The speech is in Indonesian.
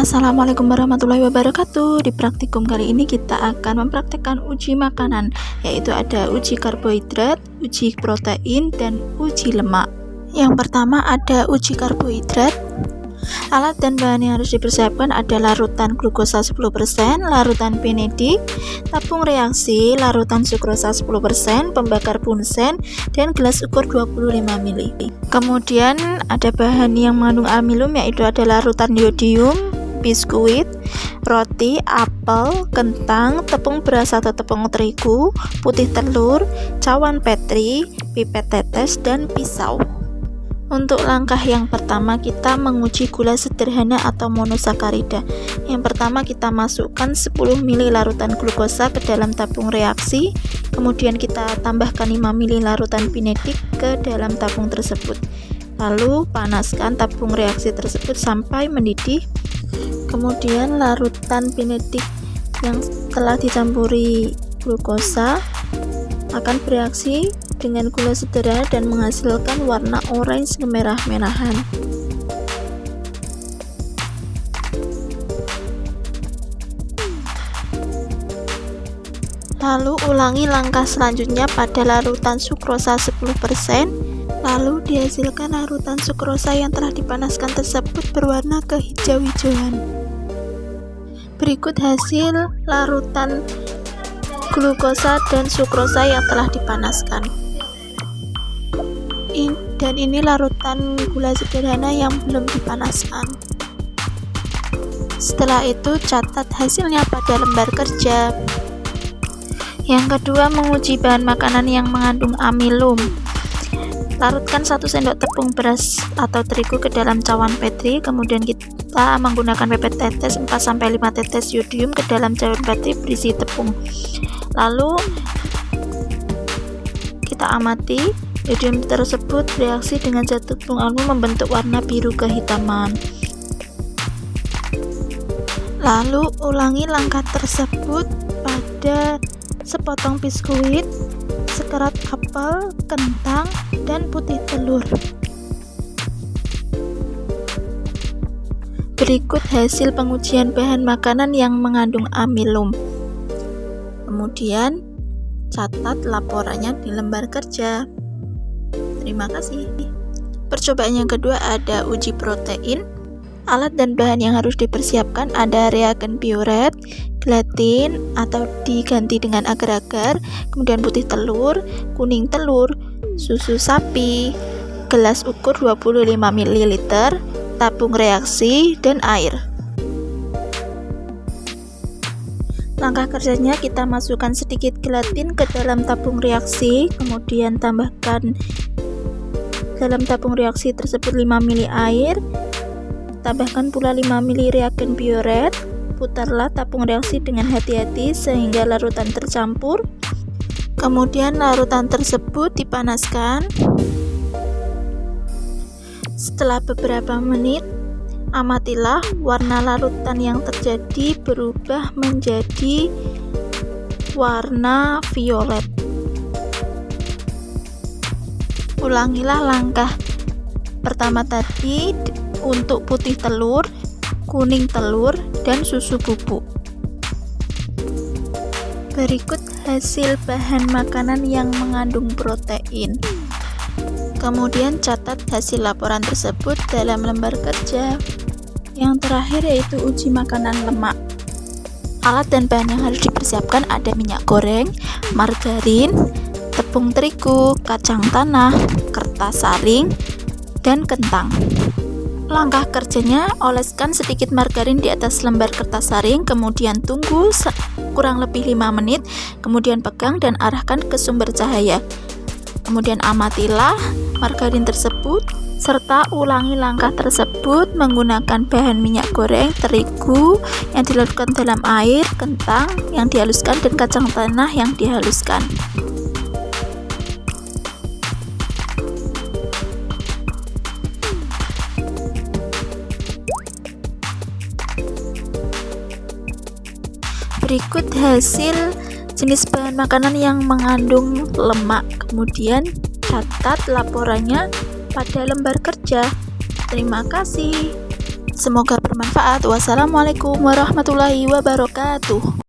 Assalamualaikum warahmatullahi wabarakatuh. Di praktikum kali ini kita akan mempraktekkan uji makanan, yaitu ada uji karbohidrat, uji protein, dan uji lemak. Yang pertama ada uji karbohidrat. Alat dan bahan yang harus dipersiapkan ada larutan glukosa 10%, larutan benedik, tabung reaksi, larutan sukrosa 10%, pembakar bunsen, dan gelas ukur 25 ml. Kemudian ada bahan yang mengandung amilum, yaitu ada larutan yodium, biskuit, roti, apel, kentang, tepung beras atau tepung terigu, putih telur, cawan petri, pipet tetes, dan pisau. Untuk langkah yang pertama kita menguji gula sederhana atau monosakarida. Yang pertama kita masukkan 10 ml larutan glukosa ke dalam tabung reaksi, kemudian kita tambahkan 5 ml larutan benedik ke dalam tabung tersebut. Lalu panaskan tabung reaksi tersebut sampai mendidih. Kemudian larutan benedik yang telah dicampuri glukosa akan bereaksi dengan gula sederhana dan menghasilkan warna orange kemerah-merahan. Lalu ulangi langkah selanjutnya pada larutan sukrosa 10%. Lalu dihasilkan larutan sukrosa yang telah dipanaskan tersebut berwarna kehijau-hijauan. Berikut hasil larutan glukosa dan sukrosa yang telah dipanaskan. Dan ini larutan gula sederhana yang belum dipanaskan. Setelah itu catat hasilnya pada lembar kerja. Yang kedua, menguji bahan makanan yang mengandung amilum. Larutkan 1 sendok tepung beras atau terigu ke dalam cawan petri, kemudian kita menggunakan pipet tetes 4-5 tetes yodium ke dalam cawan petri berisi tepung. Lalu kita amati yodium tersebut bereaksi dengan zat tepung aluminium membentuk warna biru kehitaman. Lalu ulangi langkah tersebut pada sepotong biskuit, sekerat apel, kentang, dan putih telur. Berikut hasil pengujian bahan makanan yang mengandung amilum. Kemudian catat laporannya di lembar kerja. Terima kasih. Percobaan yang kedua ada uji protein. Alat dan bahan yang harus dipersiapkan ada reagen bioret, gelatin atau diganti dengan agar-agar, kemudian putih telur, kuning telur, susu sapi, gelas ukur 25 ml, tabung reaksi, dan air. Langkah kerjanya kita masukkan sedikit gelatin ke dalam tabung reaksi, kemudian tambahkan dalam tabung reaksi tersebut 5 ml air, tambahkan pula 5 ml reagen bioret, putarlah tabung reaksi dengan hati-hati sehingga larutan tercampur. Kemudian larutan tersebut dipanaskan. Setelah beberapa menit, amatilah warna larutan yang terjadi berubah menjadi warna violet. Ulangilah langkah pertama tadi untuk putih telur, kuning telur, dan susu bubuk. Berikut hasil bahan makanan yang mengandung protein. Kemudian catat hasil laporan tersebut dalam lembar kerja. Yang terakhir yaitu uji makanan lemak. Alat dan bahan yang harus dipersiapkan ada minyak goreng, margarin, tepung terigu, kacang tanah, kertas saring, dan kentang. Langkah kerjanya, oleskan sedikit margarin di atas lembar kertas saring, kemudian tunggu kurang lebih 5 menit, kemudian pegang dan arahkan ke sumber cahaya. Kemudian amatilah margarin tersebut, serta ulangi langkah tersebut menggunakan bahan minyak goreng, terigu yang dilarutkan dalam air, kentang yang dihaluskan, dan kacang tanah yang dihaluskan. Berikut hasil jenis bahan makanan yang mengandung lemak. Kemudian catat laporannya pada lembar kerja. Terima kasih. Semoga bermanfaat. Wassalamualaikum warahmatullahi wabarakatuh.